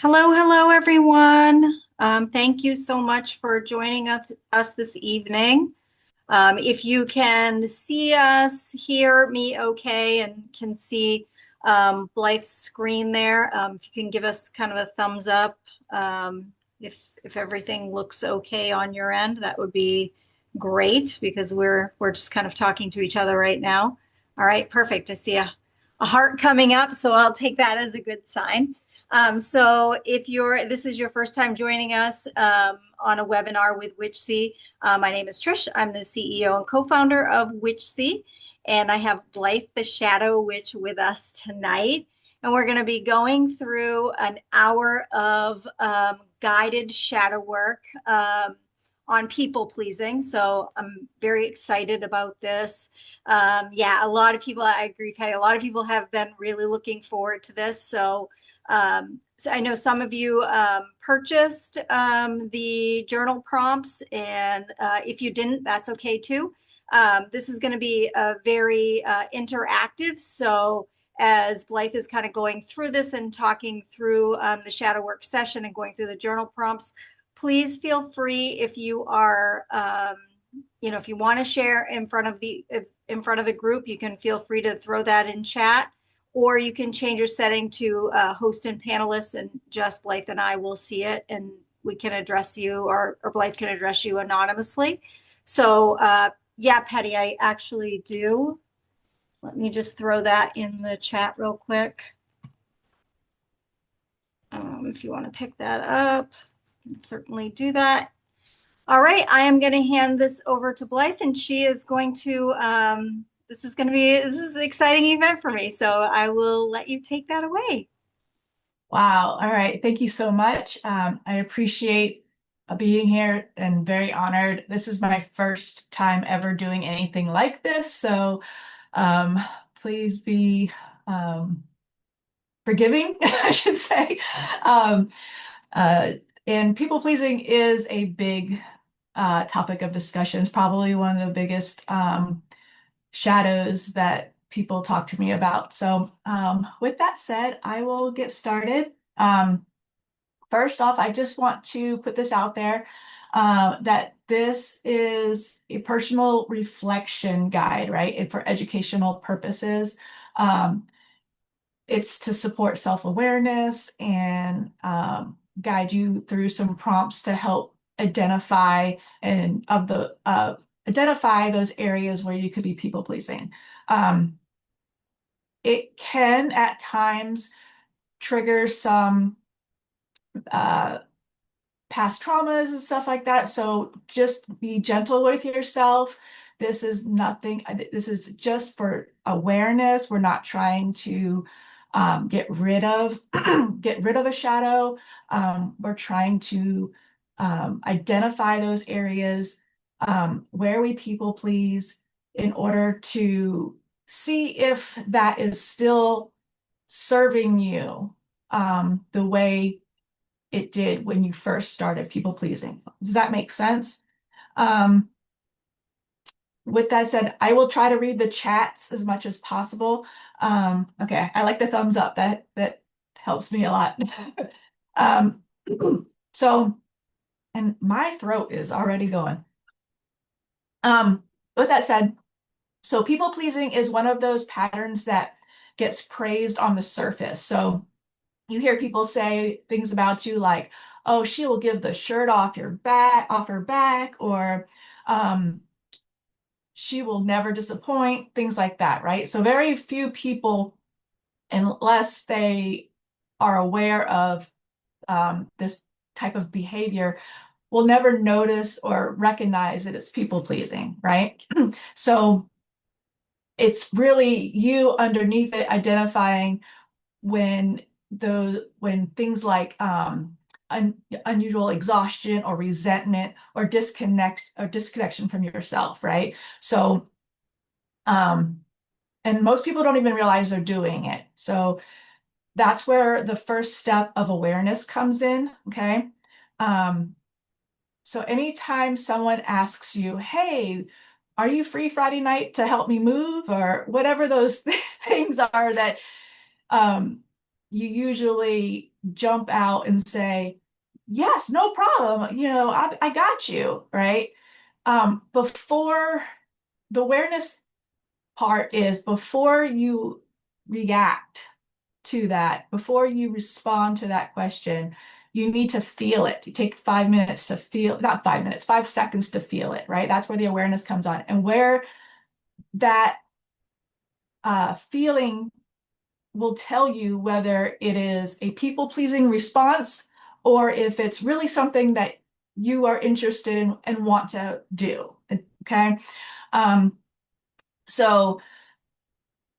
Hello, hello, everyone. Thank you so much for joining us this evening. If you can see us, hear me okay, and can see Blythe's screen there, if you can give us kind of a thumbs up, if everything looks okay on your end, that would be great because we're just kind of talking to each other right now. All right, perfect. I see a heart coming up, so I'll take that as a good sign. So if this is your first time joining us on a webinar with Witchsea, my name is Trish. I'm the CEO and co-founder of Witchsea, and I have Blythe the Shadow Witch with us tonight. And we're going to be going through an hour of guided shadow work on people pleasing. So I'm very excited about this. Yeah, a lot of people, I agree, Patty, a lot of people have been really looking forward to this. So I know some of you purchased the journal prompts, and if you didn't, that's okay too. This is going to be a very interactive. So as Blythe is kind of going through this and talking through the shadow work session and going through the journal prompts, please feel free if you are, if you want to share in front of the group, you can feel free to throw that in chat, or you can change your setting to host and panelists, and just Blythe and I will see it, and we can address you, or Blythe can address you anonymously. So yeah, Patty, I actually do. Let me just throw that in the chat real quick. If you want to pick that up, you can certainly do that. All right, I am going to hand this over to Blythe, and she is going to, this is an exciting event for me. So I will let you take that away. Wow. All right. Thank you so much. I appreciate being here and very honored. This is my first time ever doing anything like this. So um, please be forgiving, I should say. Um, uh, and people pleasing is a big topic of discussion. It's probably one of the biggest shadows that people talk to me about. So with that said, I will get started. First off, I just want to put this out there that this is a personal reflection guide, right? And for educational purposes. It's to support self-awareness and guide you through some prompts to help identify and identify those areas where you could be people pleasing. Um, it can at times trigger some uh, past traumas and stuff like that. So just be gentle with yourself. This is nothing, this is just for awareness. We're not trying to get rid of get rid of a shadow. We're trying to identify those areas where we people please in order to see if that is still serving you the way it did when you first started people pleasing. Does that make sense? Um, with that said, I will try to read the chats as much as possible. Okay, I like the thumbs up. That helps me a lot. um, so, and my throat is already going. With that said, so people pleasing is one of those patterns that gets praised on the surface. So you hear people say things about you like, oh, she will give the shirt off her back, or um, she will never disappoint, things like that, right? So very few people, unless they are aware of this type of behavior, will never notice or recognize that it's people pleasing, right? So it's really you underneath it identifying when when things like unusual exhaustion or resentment or disconnection from yourself, right? So um and most people don't even realize they're doing it. So that's where the first step of awareness comes in, okay? Um, so anytime someone asks you, hey, are you free Friday night to help me move, or whatever those things are that um you usually jump out and say, yes, no problem. I got you, right? Before the awareness part is before you react to that, before you respond to that question, you need to feel it. You take 5 minutes to feel, not 5 minutes, 5 seconds to feel it, right? That's where the awareness comes on. And where that feeling will tell you whether it is a people-pleasing response or if it's really something that you are interested in and want to do. Okay. Um, so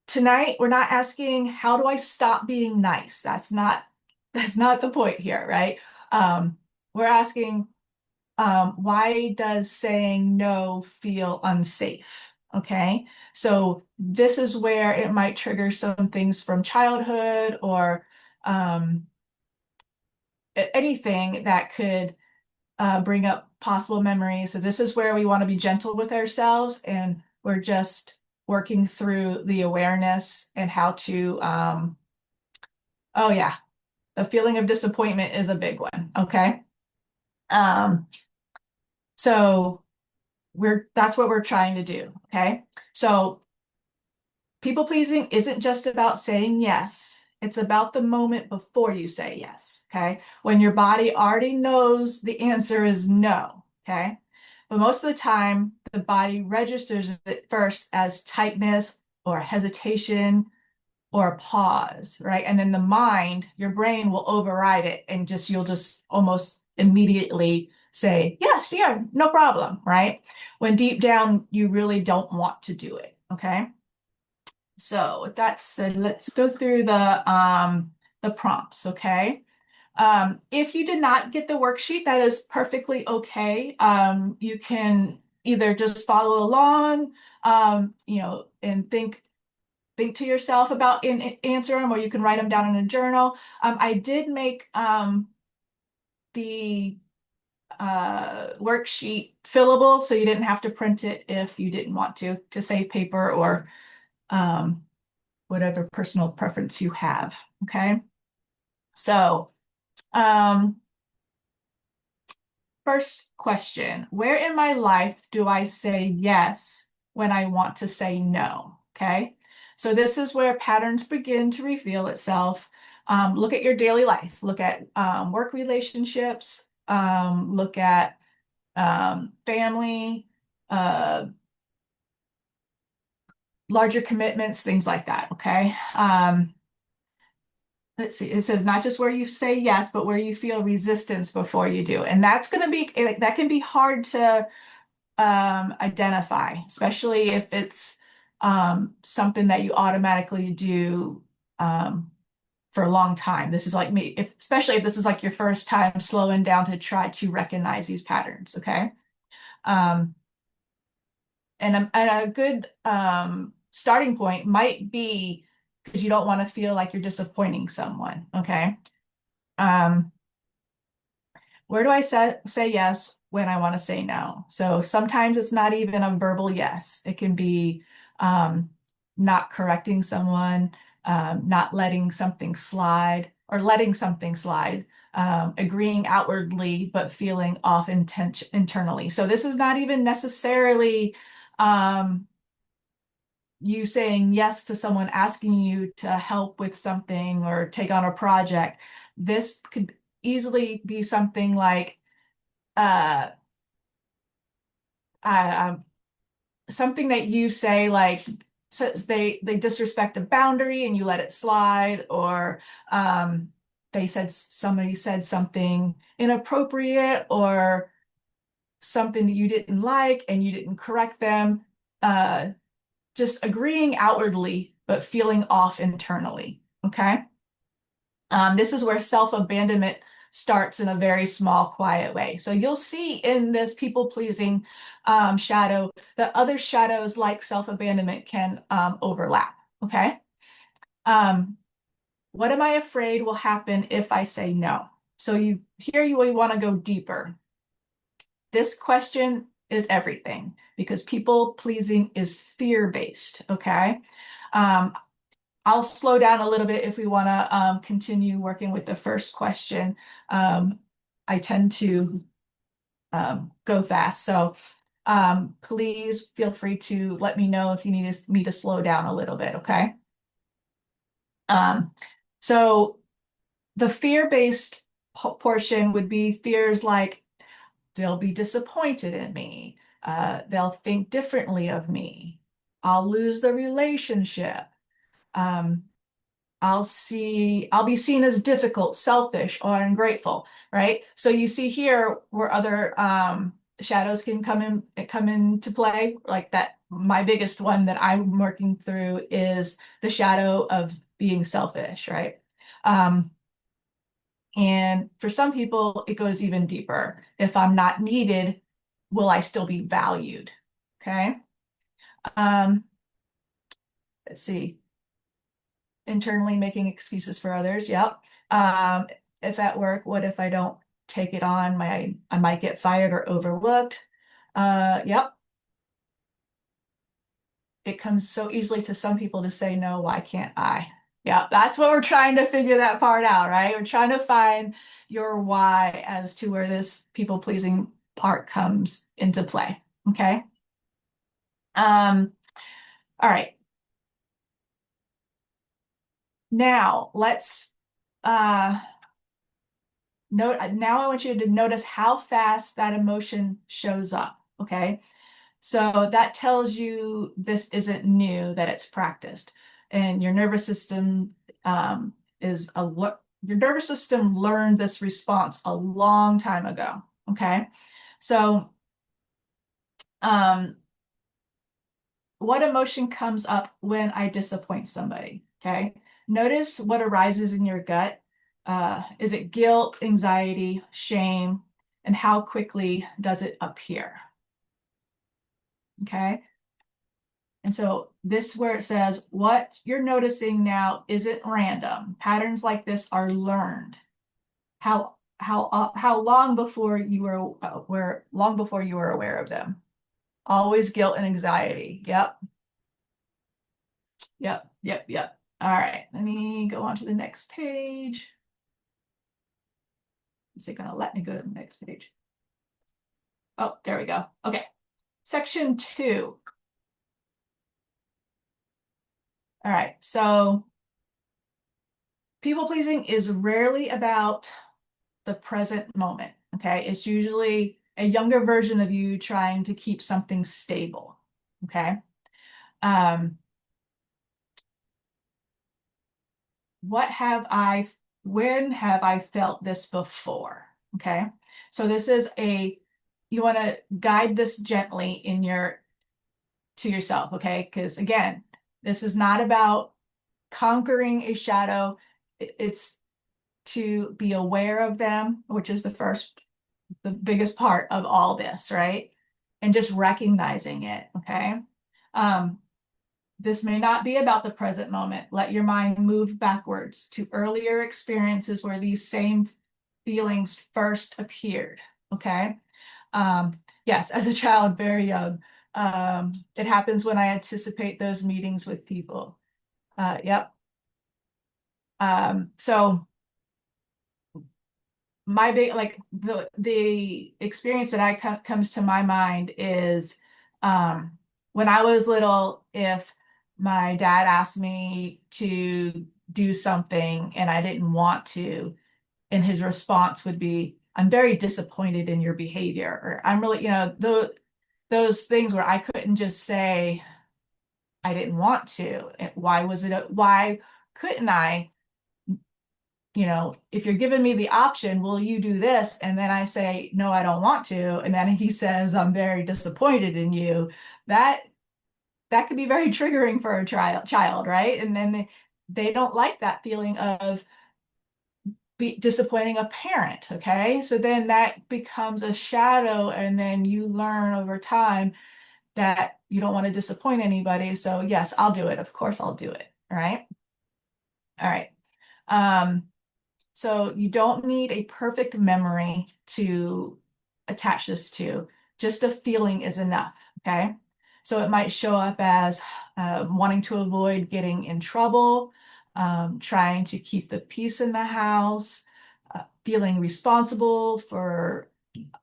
tonight we're not asking how do I stop being nice? That's not the point here, right? We're asking why does saying no feel unsafe? Okay, so this is where it might trigger some things from childhood or um, anything that could bring up possible memories. So this is where we want to be gentle with ourselves, and we're just working through the awareness and how to, oh yeah, the feeling of disappointment is a big one. Okay. Um, so that's what we're trying to do. Okay. So people pleasing isn't just about saying yes. It's about the moment before you say yes. Okay. When your body already knows the answer is no. Okay. But most of the time, the body registers it first as tightness or hesitation or a pause, right? And then the mind, your brain will override it and you'll just almost immediately say, yes, yeah, no problem, right? When deep down, you really don't want to do it, okay? So with that said, let's go through the prompts, okay? If you did not get the worksheet, that is perfectly okay. You can either just follow along, and think to yourself about answer them, or you can write them down in a journal. I did make the worksheet fillable, so you didn't have to print it if you didn't want to save paper or um, whatever personal preference you have. Okay, so um, first question, where in my life do I say yes when I want to say no? Okay. So this is where patterns begin to reveal itself. Look at your daily life. Look at work relationships. Look at family, uh, larger commitments, things like that. Okay. Let's see. It says not just where you say yes, but where you feel resistance before you do. And that can be hard to identify, especially if it's something that you automatically do for a long time. This is like me, especially if this is like your first time slowing down to try to recognize these patterns, okay? Um, and a good starting point might be because you don't want to feel like you're disappointing someone, okay? Um, where do I say yes when I want to say no? So sometimes it's not even a verbal yes. It can be um, not correcting someone, not letting something slide, or letting something slide, agreeing outwardly, but feeling off internally. So this is not even necessarily um, you saying yes to someone asking you to help with something or take on a project. This could easily be something like uh, um, something that you say like so they disrespect a boundary and you let it slide, or somebody said something inappropriate or something that you didn't like and you didn't correct them. Just agreeing outwardly but feeling off internally. Okay. This is where self-abandonment starts in a very small, quiet way. So you'll see in this people-pleasing shadow that other shadows like self-abandonment can overlap. Okay. Um, what am I afraid will happen if I say no? So you want to go deeper. This question is everything because people-pleasing is fear-based. Okay. Um, I'll slow down a little bit if we want to continue working with the first question. I tend to go fast. So please feel free to let me know if you need me to slow down a little bit, okay? So the fear-based portion would be fears like they'll be disappointed in me. They'll think differently of me. I'll lose the relationship. Um, I'll be seen as difficult, selfish, or ungrateful, right? So you see here where other shadows can come into play, like that. My biggest one that I'm working through is the shadow of being selfish, right? And for some people, it goes even deeper. If I'm not needed, will I still be valued? Okay. Um, let's see. Internally making excuses for others. Yep. If at work, what if I don't take it on? I might get fired or overlooked. Yep. It comes so easily to some people to say no, why can't I? Yeah, that's what we're trying to figure that part out, right? We're trying to find your why as to where this people pleasing part comes into play. Okay. All right. Now let's now I want you to notice how fast that emotion shows up. Okay. So that tells you this isn't new, that it's practiced. And your nervous system your nervous system learned this response a long time ago. Okay. So um, what emotion comes up when I disappoint somebody? Okay. Notice what arises in your gut. Is it guilt, anxiety, shame, and how quickly does it appear? Okay. And so this where it says, what you're noticing now isn't random. Patterns like this are learned. How long before you were long before you were aware of them? Always guilt and anxiety. Yep. Yep. Yep. Yep. All right. Let me go on to the next page. Is it going to let me go to the next page? Oh, there we go. Okay. Section 2. All right. So people pleasing is rarely about the present moment. Okay. It's usually a younger version of you trying to keep something stable. Okay. Um, when have I felt this before? Okay. So this is you want to guide this gently to yourself. Okay. Because again, this is not about conquering a shadow. It's to be aware of them, which is the biggest part of all this, right? And just recognizing it, okay? This may not be about the present moment. Let your mind move backwards to earlier experiences where these same feelings first appeared, okay? Yes, as a child, very young. It happens when I anticipate those meetings with people. Yep. So my big like the experience that comes to my mind is when I was little, if my dad asked me to do something and I didn't want to, and his response would be, I'm very disappointed in your behavior, or I'm really, those things where I couldn't just say I didn't want to. Why couldn't I? If you're giving me the option, will you do this? And then I say, no, I don't want to. And then he says, I'm very disappointed in you. That that could be very triggering for a child, right? And then they don't like that feeling of disappointing a parent. Okay. So then that becomes a shadow. And then you learn over time that you don't want to disappoint anybody. So yes, I'll do it. Of course I'll do it. All right. All right. So you don't need a perfect memory to attach this to. Just a feeling is enough, okay? So it might show up as wanting to avoid getting in trouble, trying to keep the peace in the house, feeling responsible for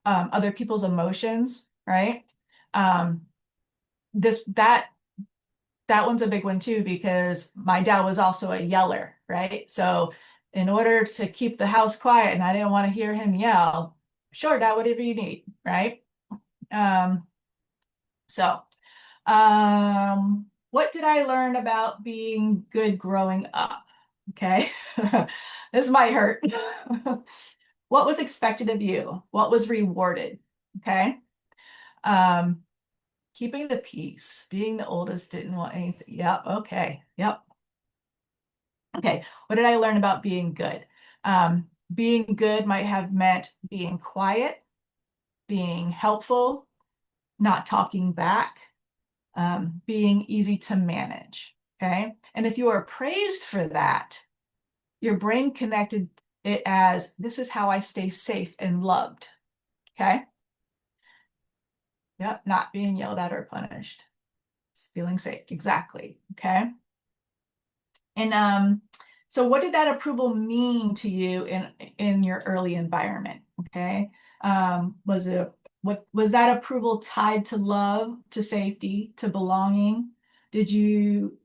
other people's emotions, right? Um, this that one's a big one too, because my dad was also a yeller, right? So in order to keep the house quiet and I didn't want to hear him yell, sure, dad, whatever you need, right? Um, so what did I learn about being good growing up? Okay. This might hurt. What was expected of you? What was rewarded? Okay. Um, keeping the peace, being the oldest, didn't want anything. Yep. Okay. Yep. Okay. What did I learn about being good? Being good might have meant being quiet, being helpful, not talking back, being easy to manage. Okay. And if you are praised for that, your brain connected it as this is how I stay safe and loved. Okay. Yep. Not being yelled at or punished. Just feeling safe. Exactly. Okay. And so what did that approval mean to you in your early environment? Okay. Was it what was that approval tied to love, to safety, to belonging? Did you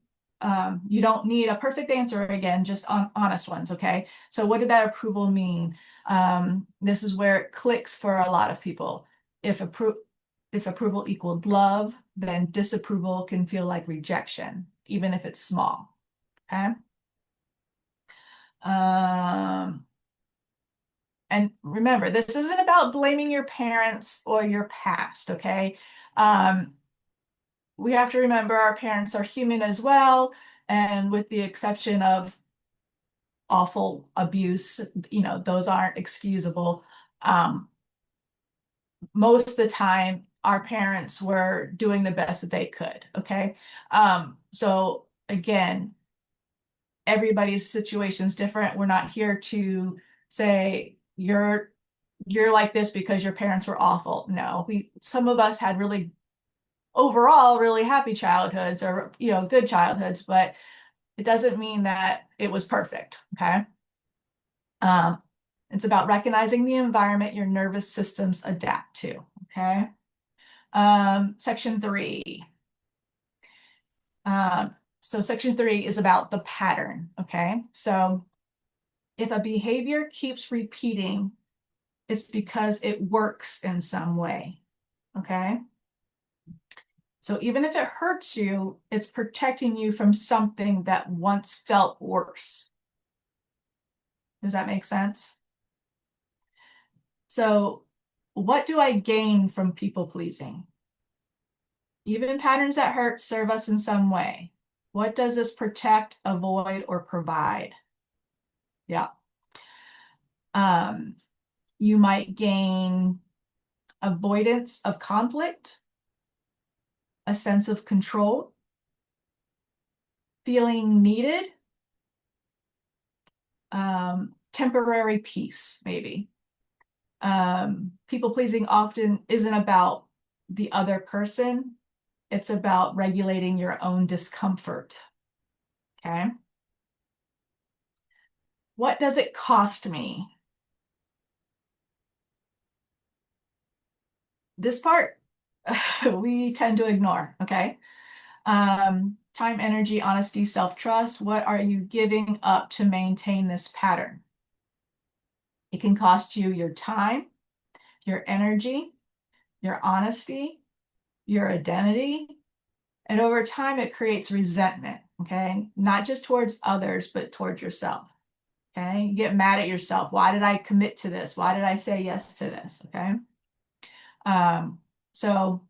you don't need a perfect answer again, just honest ones, okay? So what did that approval mean? This is where it clicks for a lot of people. If approval equaled love, then disapproval can feel like rejection, even if it's small. Okay. Um, and remember, this isn't about blaming your parents or your past, okay? Um, we have to remember our parents are human as well, and with the exception of awful abuse, those aren't excusable. Um, most of the time, our parents were doing the best that they could, okay? So again, everybody's situation is different. We're not here to say you're like this because your parents were awful. No, some of us had really overall really happy childhoods or good childhoods, but it doesn't mean that it was perfect. Okay. Um, it's about recognizing the environment your nervous systems adapt to. Okay. Section 3. So section 3 is about the pattern. Okay. So if a behavior keeps repeating, it's because it works in some way, okay? So even if it hurts you, it's protecting you from something that once felt worse. Does that make sense? So what do I gain from people pleasing? Even patterns that hurt serve us in some way. What does this protect, avoid, or provide? Yeah. You might gain avoidance of conflict, a sense of control, feeling needed, temporary peace, maybe. People pleasing often isn't about the other person. It's about regulating your own discomfort. Okay. What does it cost me? This part we tend to ignore. Okay. Time, energy, honesty, self-trust. What are you giving up to maintain this pattern? It can cost you your time, your energy, your honesty, your identity, and over time it creates resentment, okay? Not just towards others, but towards yourself, okay? You get mad at yourself. Why did I commit to this? Why did I say yes to this, okay? So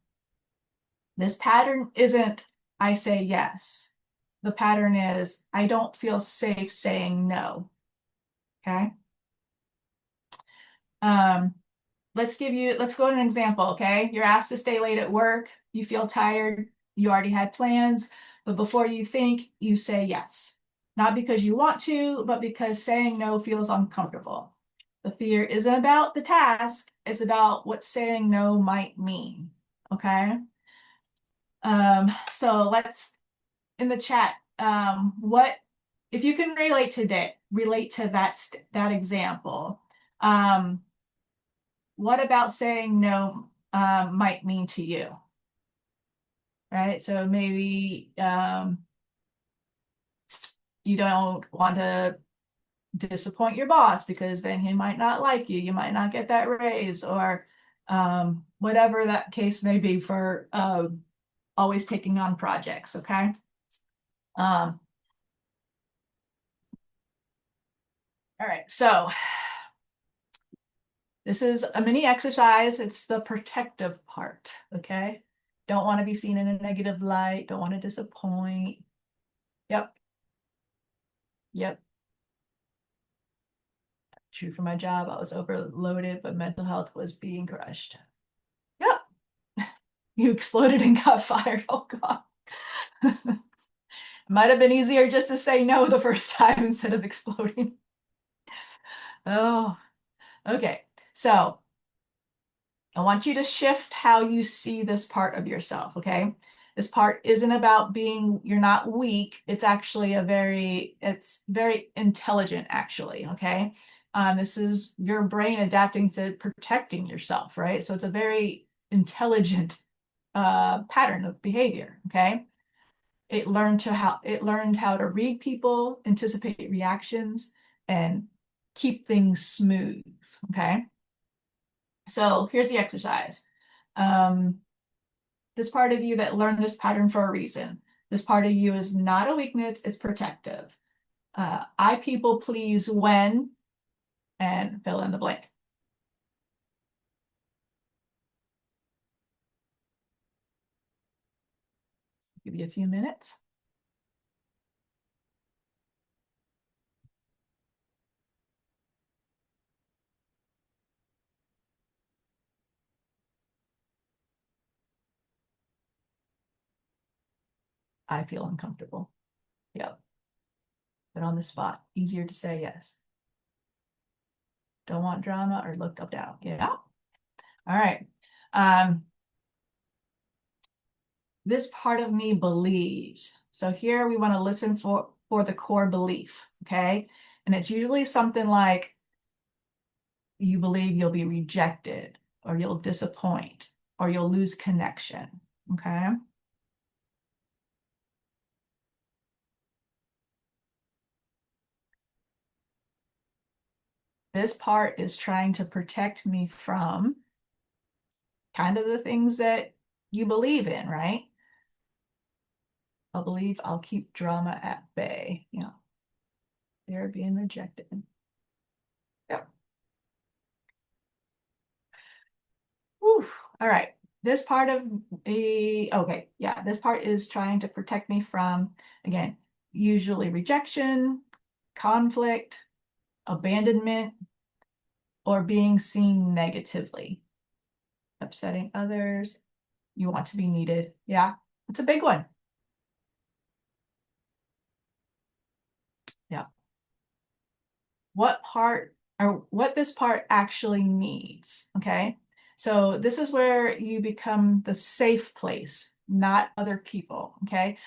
this pattern isn't I say yes. The pattern is I don't feel safe saying no, okay? Let's go to an example, okay? You're asked to stay late at work, you feel tired, you already had plans, but before you think, you say yes. Not because you want to, but because saying no feels uncomfortable. The fear isn't about the task, it's about what saying no might mean, okay? So let's in the chat, what if you can relate to that example, what about saying no might mean to you? Right? So maybe you don't want to disappoint your boss because then he might not like you. You might not get that raise, or whatever that case may be for always taking on projects. Okay. All right. So this is a mini exercise. It's the protective part. Okay. Don't want to be seen in a negative light. Don't want to disappoint. Yep. Yep. True for my job. I was overloaded, but mental health was being crushed. Yep. You exploded and got fired. Oh God. Might have been easier just to say no the first time instead of exploding. Oh, okay. So I want you to shift how you see this part of yourself, okay? This part isn't about you're not weak. It's actually it's very intelligent, actually, okay? This is your brain adapting to protecting yourself, right? So it's a very intelligent pattern of behavior, okay? It learned how to read people, anticipate reactions, and keep things smooth, okay? So here's the exercise. This part of you that learned this pattern for a reason. This part of you is not a weakness, it's protective. I people please when, and fill in the blank. Give you a few minutes. I feel uncomfortable. Yep. But on the spot, easier to say yes. Don't want drama or looked up down. Yeah. All right. This part of me believes. So here we want to listen for the core belief, okay? And it's usually something like you believe you'll be rejected, or you'll disappoint, or you'll lose connection, okay? This part is trying to protect me from kind of the things that you believe in, right? I'll believe I'll keep drama at bay. You know, they're being rejected. Yep. Whew. All right. This part of okay, yeah, this part is trying to protect me from, again, usually rejection, conflict, abandonment, or being seen negatively. Upsetting others. You want to be needed. Yeah, it's a big one. Yeah. What this part actually needs, okay? So this is where you become the safe place, not other people, okay?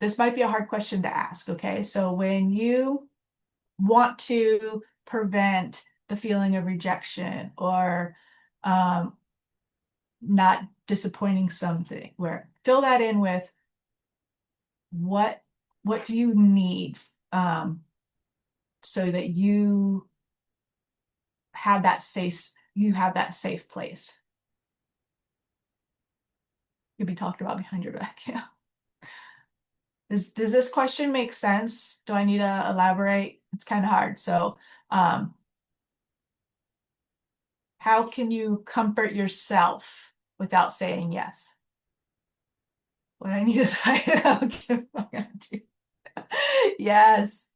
This might be a hard question to ask, okay? So when you want to prevent the feeling of rejection, or not disappointing something, where fill that in with what do you need, so that you have that safe place. You'll be talked about behind your back. Yeah. Does this question make sense? Do I need to elaborate? It's kind of hard. So how can you comfort yourself without saying yes? What I need to say, okay, I'm gonna do. Yes.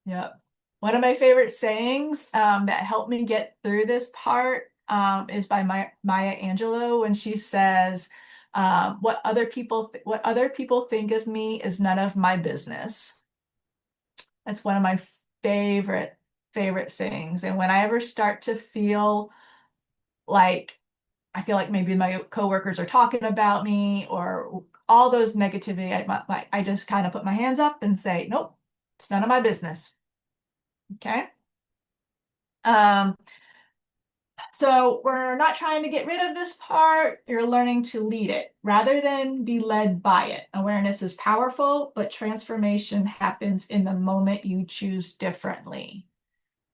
Yep. One of my favorite sayings that helped me get through this part is by Maya Angelou, when she says, what other people think of me is none of my business. That's one of my favorite favorite sayings. And when I ever start to feel like I feel like maybe my coworkers are talking about me or all those negativity, I just kind of put my hands up and say, nope, it's none of my business. Okay. Um, so we're not trying to get rid of this part. You're learning to lead it rather than be led by it. Awareness is powerful, but transformation happens in the moment you choose differently.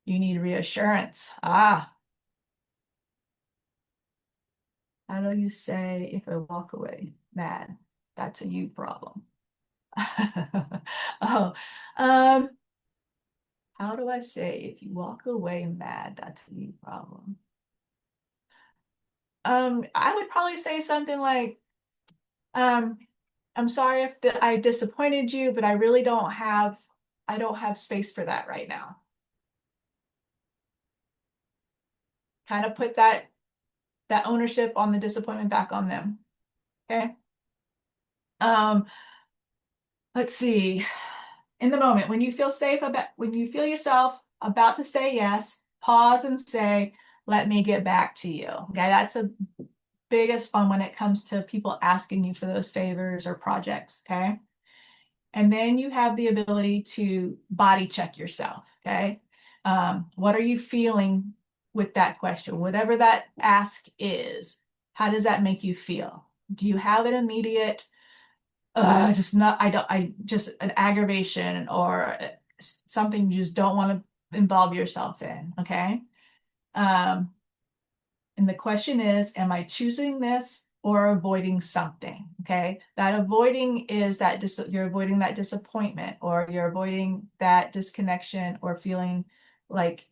You need reassurance. How do you say if I walk away mad? That's a you problem. Oh, um, how do I say if you walk away mad, that's a you problem? I would probably say something like, um, I'm sorry if I disappointed you, but I don't have space for that right now. Kind of put that ownership on the disappointment back on them. Okay. Um, let's see. In the moment, when you feel yourself about to say yes, pause and say, let me get back to you. Okay, that's a biggest fun when it comes to people asking you for those favors or projects. Okay. And then you have the ability to body check yourself. Okay. What are you feeling with that question? Whatever that ask is, how does that make you feel? Do you have an immediate just not I just an aggravation or something you just don't want to involve yourself in? Okay. um and the question is, am I choosing this or avoiding something? Okay, that avoiding is that you're avoiding that disappointment, or you're avoiding that disconnection, or feeling like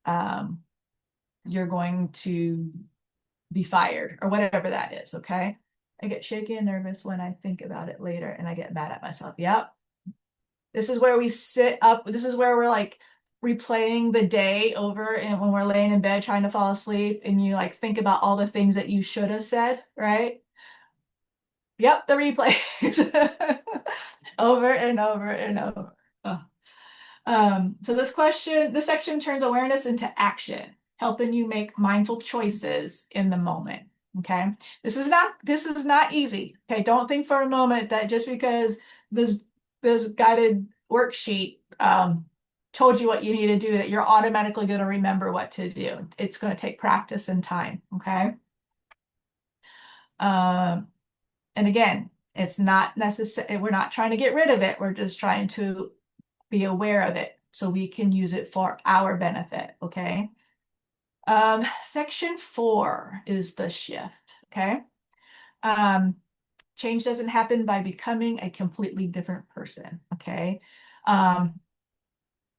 um you're going to be fired or whatever that is. Okay, I get shaky and nervous when I think about it later and I get mad at myself. Yep. This is where we sit up. This is where we're like replaying the day over, and when we're laying in bed trying to fall asleep and you like think about all the things that you should have said, right? Yep, the replays over and over and over. Oh. So this section turns awareness into action, helping you make mindful choices in the moment. Okay. This is not easy. Okay. Don't think for a moment that just because this this guided worksheet told you what you need to do, that you're automatically going to remember what to do. It's going to take practice and time. Okay. Um, and again, it's not necessary. We're not trying to get rid of it. We're just trying to be aware of it so we can use it for our benefit. Okay. Section 4 is the shift. Okay. Um, change doesn't happen by becoming a completely different person. Okay.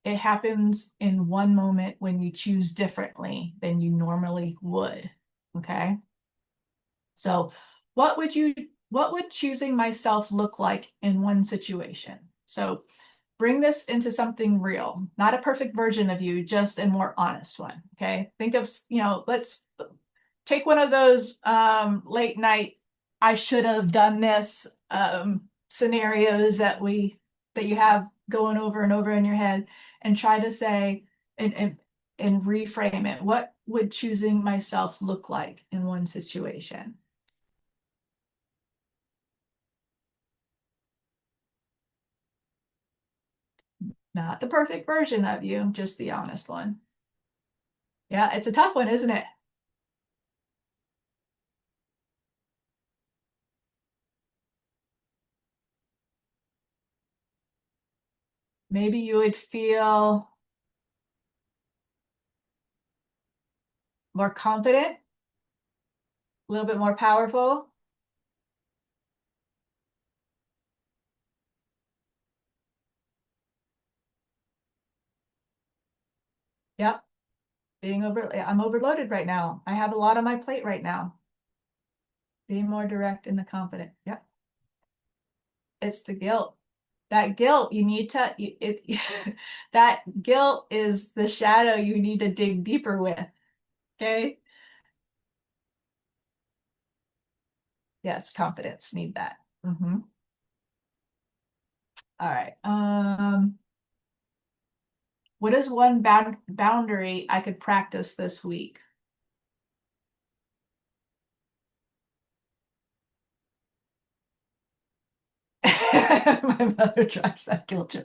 It happens in one moment when you choose differently than you normally would. Okay. So what would choosing myself look like in one situation? So bring this into something real, not a perfect version of you, just a more honest one. Okay. Think of, let's take one of those late night, I should have done this scenarios that you have going over and over in your head, and try to say and reframe it. What would choosing myself look like in one situation? Not the perfect version of you, just the honest one. Yeah, it's a tough one, isn't it? Maybe you would feel more confident, a little bit more powerful. Yep. I'm overloaded right now. I have a lot on my plate right now. Being more direct and confident. Yep. It's the guilt. That guilt, you need to, that guilt is the shadow you need to dig deeper with. Okay. Yes, confidence, need that. All right. What is one boundary I could practice this week? My mother drives that culture.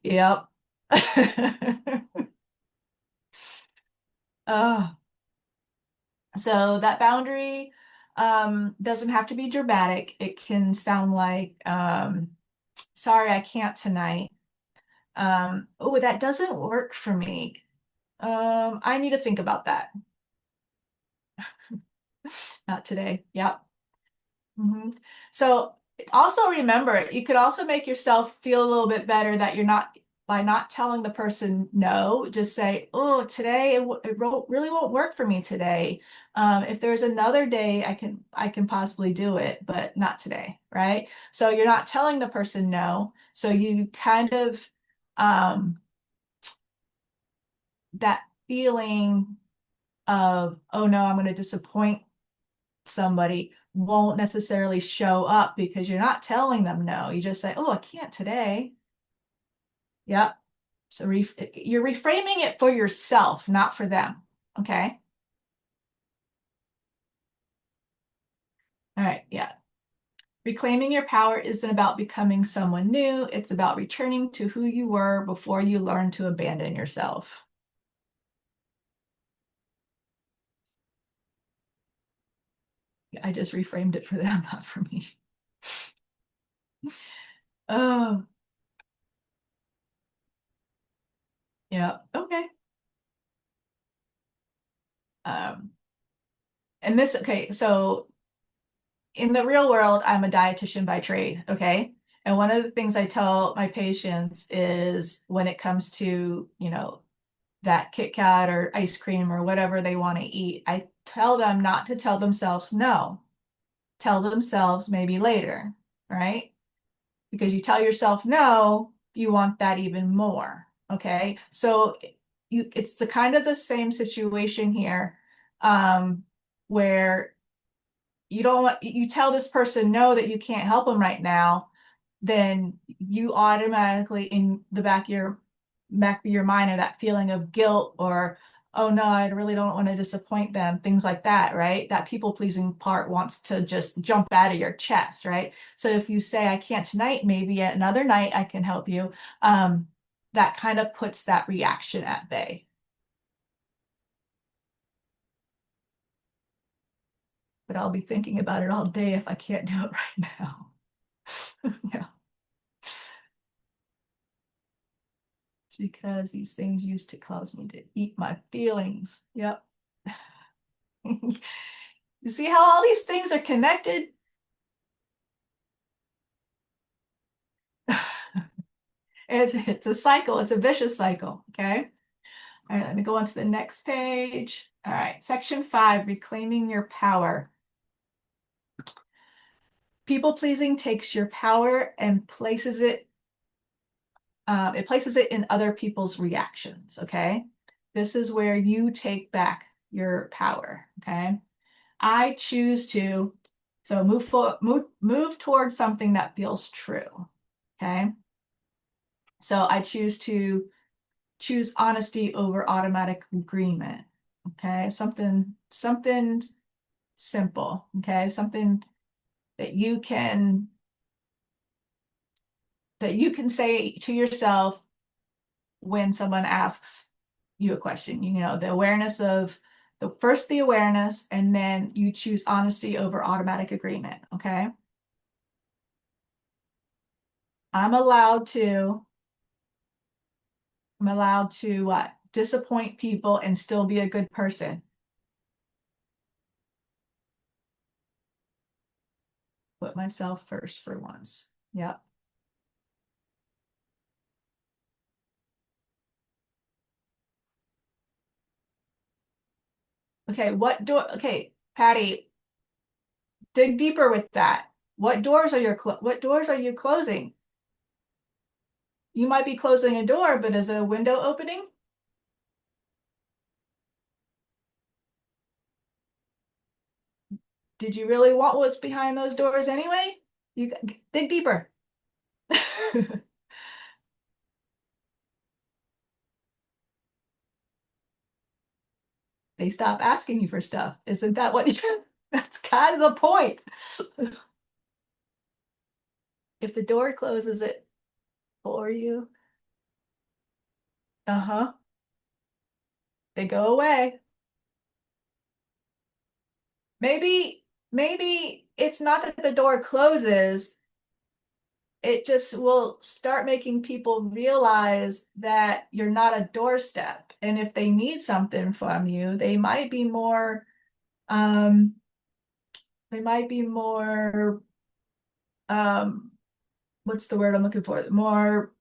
Yep. Oh, so that boundary doesn't have to be dramatic. It can sound like, sorry, I can't tonight. Oh, that doesn't work for me. I need to think about that. Not today. Yep. So also remember, you could also make yourself feel a little bit better that you're not by not telling the person no, just say, oh, today really won't work for me today. If there's another day, I can possibly do it, but not today, right? So you're not telling the person no. So you kind of that feeling of, oh no, I'm going to disappoint somebody won't necessarily show up because you're not telling them no. You just say, oh, I can't today. Yep. So you're reframing it for yourself, not for them. Okay. All right. Yeah. Reclaiming your power isn't about becoming someone new. It's about returning to who you were before you learned to abandon yourself. I just reframed it for them, not for me. Oh, yeah. Okay. Um, and this, okay, so in the real world, I'm a dietitian by trade, okay? And one of the things I tell my patients is when it comes to, that Kit Kat or ice cream or whatever they want to eat, I tell them not to tell themselves no. Tell themselves maybe later, right? Because you tell yourself no, you want that even more, okay? So it's the kind of the same situation here, where you don't want you tell this person no that you can't help them right now, then you automatically in the back of your mind or that feeling of guilt or oh no, I really don't want to disappoint them, things like that, right? That people pleasing part wants to just jump out of your chest, right? So if you say I can't tonight, maybe another night I can help you, that kind of puts that reaction at bay. But I'll be thinking about it all day if I can't do it right now. Yeah. It's because these things used to cause me to eat my feelings. Yep. You see how all these things are connected? It's a cycle. It's a vicious cycle. Okay. All right, let me go on to the next page. All right, section 5, reclaiming your power. People pleasing takes your power and places it in other people's reactions. Okay. This is where you take back your power. Okay. I choose to move towards something that feels true. Okay. So I choose honesty over automatic agreement. Okay. Something simple. Okay. Something that you can say to yourself when someone asks you a question. The awareness of the awareness, and then you choose honesty over automatic agreement. Okay. I'm allowed to what? Disappoint people and still be a good person. Put myself first for once. Yep. Okay, Patty, dig deeper with that. What doors are you closing? You might be closing a door, but is it a window opening? Did you really want what's behind those doors anyway? You dig deeper. they stop asking you for stuff. Isn't that what that's kind of the point? If the door closes it for you, uh-huh, they go away. Maybe it's not that the door closes, it just will start making people realize that you're not a doorstep. And if they need something from you, um, they might be more, um, what's the word I'm looking for? More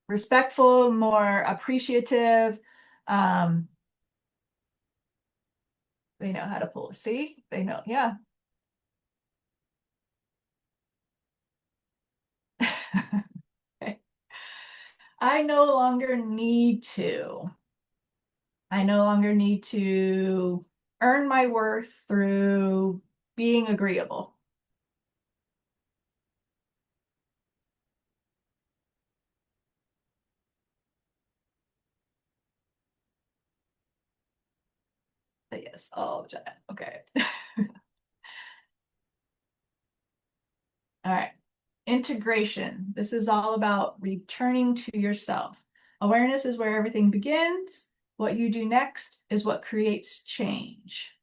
respectful, more appreciative. Um, they know how to pull. See, they know, yeah. Okay. I no longer need to. I no longer need to earn my worth through being agreeable. Yes. Oh, okay. All right. Integration. This is all about returning to yourself. Awareness is where everything begins. What you do next is what creates change.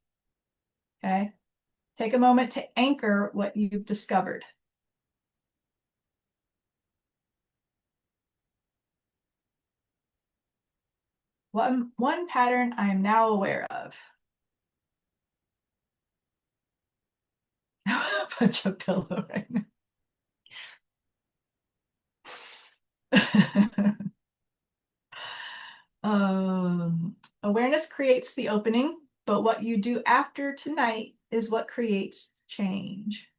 Okay. Take a moment to anchor what you've discovered. One pattern I am now aware of. Bunch of pillow right now. Awareness creates the opening, but what you do after tonight is what creates change.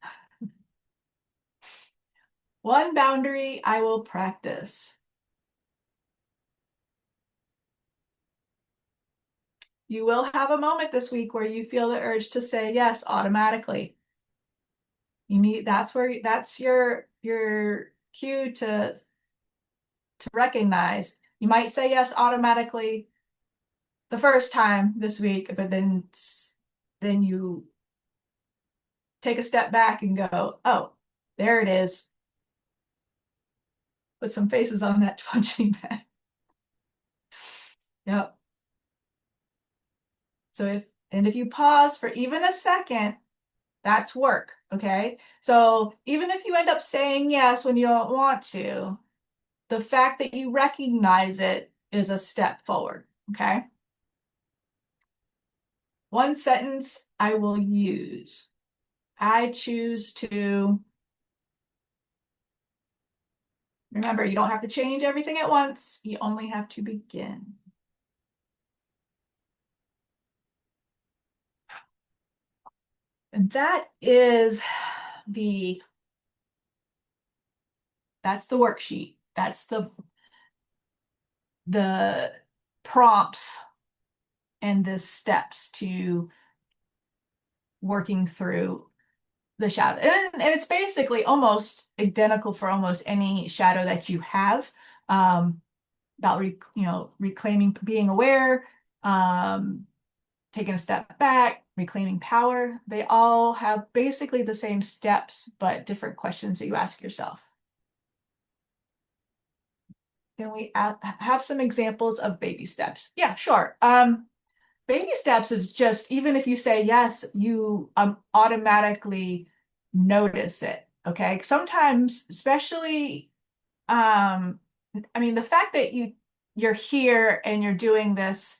One boundary I will practice. You will have a moment this week where you feel the urge to say yes automatically. That's your cue to recognize. You might say yes automatically the first time this week, but then you take a step back and go, oh, there it is. Put some faces on that punching bag. Yep. So if you pause for even a second, that's work. Okay. So even if you end up saying yes when you don't want to, the fact that you recognize it is a step forward. Okay. One sentence I will use. I choose to. Remember, you don't have to change everything at once. You only have to begin. And that's the worksheet. That's the prompts and the steps to working through the shadow. And it's basically almost identical for almost any shadow that you have, about reclaiming, being aware, taking a step back, reclaiming power. They all have basically the same steps, but different questions that you ask yourself. Can we have some examples of baby steps? Yeah, sure. Baby steps is just, even if you say yes, you automatically notice it. Okay. Sometimes, especially, I mean, the fact that you're here and you're doing this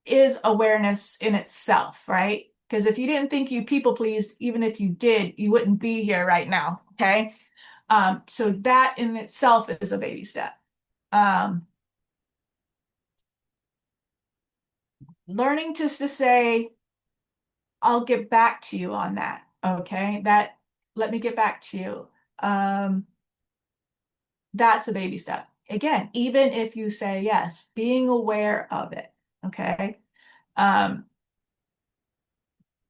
is awareness in itself, right? Because if you didn't think you people pleased, even if you did, you wouldn't be here right now. Okay. So that in itself is a baby step. Learning just to say, I'll get back to you on that. Okay. Let me get back to you. That's a baby step. Again, even if you say yes, being aware of it. Okay. Um,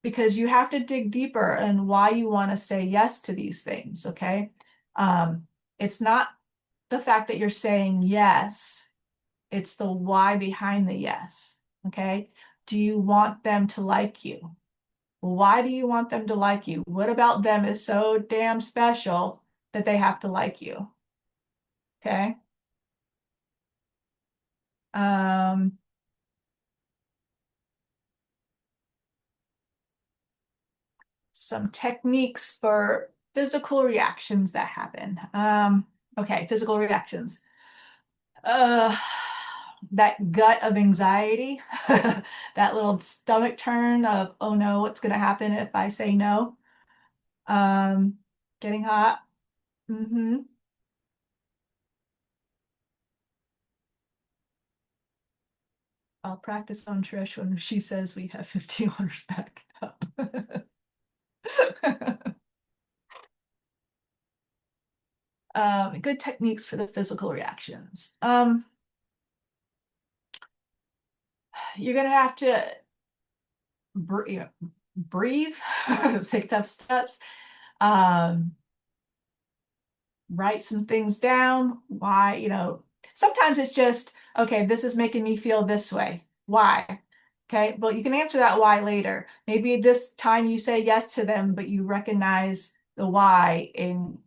because you have to dig deeper and why you want to say yes to these things. Okay. It's not the fact that you're saying yes, it's the why behind the yes. Okay. Do you want them to like you? Why do you want them to like you? What about them is so damn special that they have to like you? Okay. Um, some techniques for physical reactions that happen. Okay, physical reactions. Uh, that gut of anxiety, that little stomach turn of, oh no, what's going to happen if I say no? Um, getting hot. Mm-hmm. I'll practice on Trish when she says we have 15 orders back up. Good techniques for the physical reactions. You're gonna have to breathe, take tough steps, um, write some things down. Why, sometimes it's just, okay, this is making me feel this way. Why? Okay, but you can answer that why later. Maybe this time you say yes to them, but you recognize the why and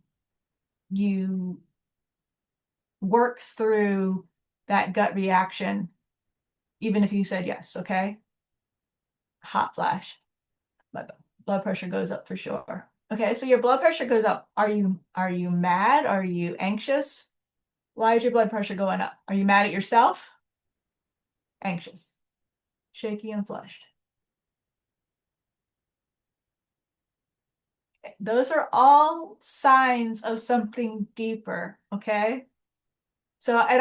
you work through that gut reaction, even if you said yes, okay? Hot flash. My blood pressure goes up for sure. Okay, so your blood pressure goes up. Are you mad? Are you anxious? Why is your blood pressure going up? Are you mad at yourself? Anxious, shaky, and flushed. Okay. Those are all signs of something deeper, okay? So, and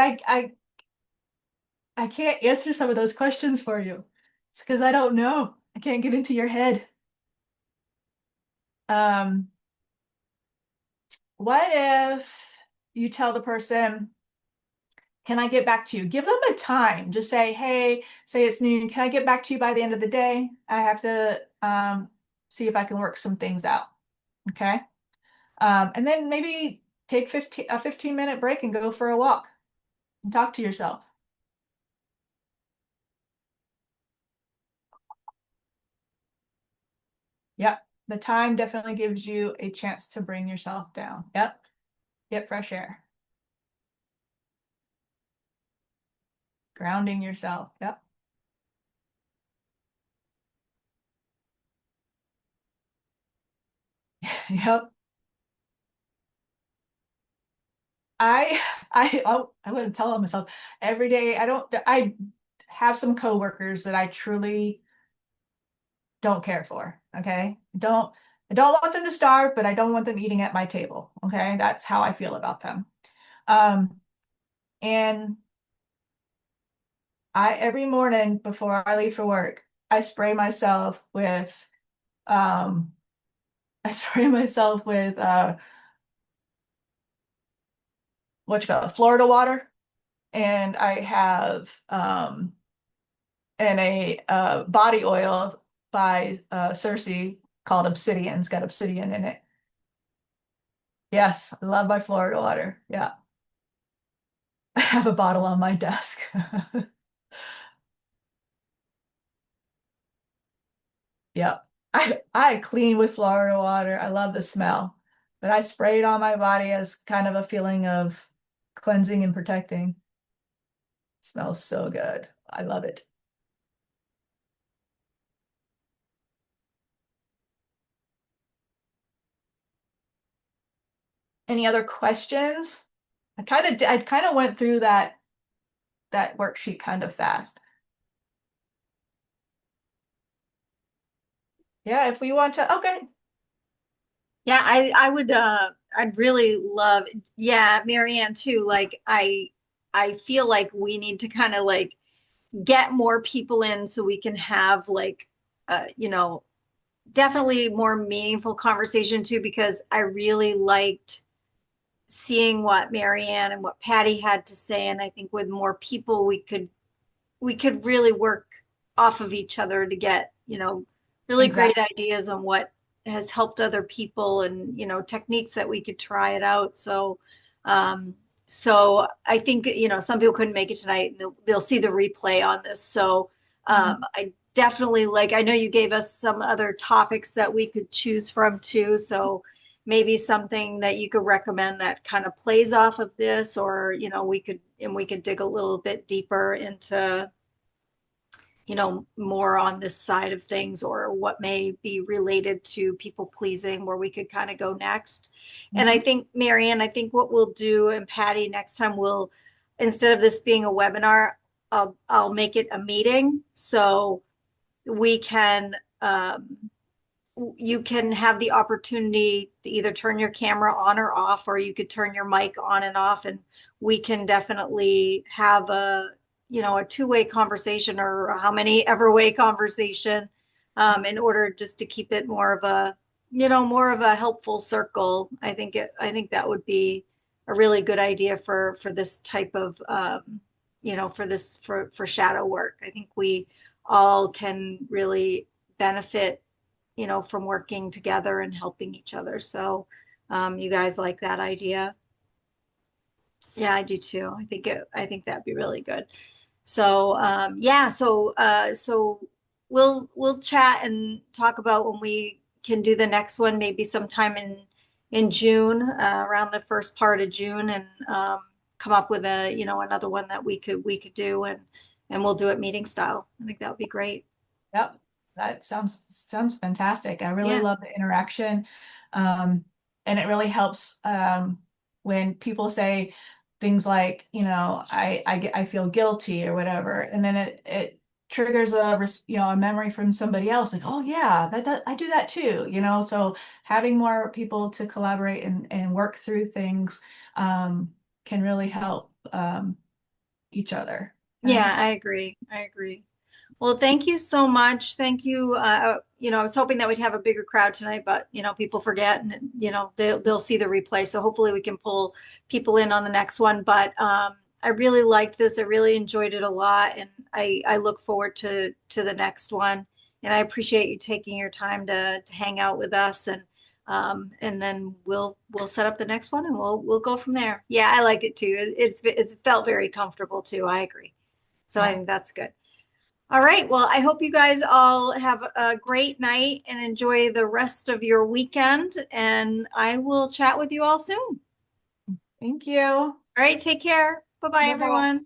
I can't answer some of those questions for you. It's because I don't know. I can't get into your head. Um, what if you tell the person, can I get back to you? Give them a time. Just say, hey, say it's noon. Can I get back to you by the end of the day? I have to see if I can work some things out. Okay. And then maybe take a 15-minute break and go for a walk and talk to yourself. Yep. The time definitely gives you a chance to bring yourself down. Yep. Get fresh air. Grounding yourself. Yep. Yep. I I wouldn't tell myself every day. I have some coworkers that I truly don't care for. Okay. I don't want them to starve, but I don't want them eating at my table. Okay. That's how I feel about them. Um, and I every morning before I leave for work, I spray myself with um I spray myself with what you call it, Florida water. And I have and a body oil by Cersei called Obsidian. It's got obsidian in it. Yes, I love my Florida water. Yeah. I have a bottle on my desk. Yep. I clean with Florida water. I love the smell. But I spray it on my body as kind of a feeling of cleansing and protecting. Smells so good. I love it. Any other questions? I kind of went through that worksheet kind of fast. Yeah, if we want to, okay. Yeah, I would I'd really love, yeah, Marianne too. Like I feel like we need to kind of like get more people in so we can have like definitely more meaningful conversation too, because I really liked seeing what Marianne and what Patty had to say. And I think with more people we could really work off of each other to get, really great Exactly. ideas on what has helped other people and, techniques that we could try it out. So I think, some people couldn't make it tonight and they'll see the replay on this. So Mhm. I definitely like, I know you gave us some other topics that we could choose from too. So maybe something that you could recommend that kind of plays off of this, or, we could dig a little bit deeper into, more on this side of things, or what may be related to people pleasing, where we could kind of go next. And I Mhm. think, Marianne, I think what we'll do, and Patty, next time we'll, instead of this being a webinar, I'll make it a meeting. So we can, you can have the opportunity to either turn your camera on or off, or you could turn your mic on and off, and we can definitely have a two-way conversation, or how many ever way conversation, in order just to keep it more of a helpful circle. I think that would be a really good idea for this type of, for shadow work. I think we all can really benefit, from working together and helping each other. So, you guys like that idea? Yeah, I do too. I think that'd be really good. So, yeah, so we'll chat and talk about when we can do the next one, maybe sometime in June, around the first part of June, and come up with another one that we could do, and we'll do it meeting style. I think that would be great. Yep, that sounds fantastic. I really Yeah. love the interaction. Um, and it really helps when people say things like, I feel guilty or whatever, and then it triggers a memory from somebody else, like, oh yeah, I do that too, So having more people to collaborate and work through things can really help each other. Yeah, I agree. I agree. Well, thank you so much. Thank you. I was hoping that we'd have a bigger crowd tonight, but people forget, and they'll see the replay. So hopefully we can pull people in on the next one. But I really liked this. I really enjoyed it a lot, and I look forward to the next one. And I appreciate you taking your time to hang out with us, and then we'll set up the next one, and we'll go from there. Yeah, I like it too. It's felt very comfortable too. I agree. So I Yeah. think that's good. All right. Well, I hope you guys all have a great night and enjoy the rest of your weekend. And I will chat with you all soon. All Thank you. right. Take care. Bye bye, Bye-bye. everyone.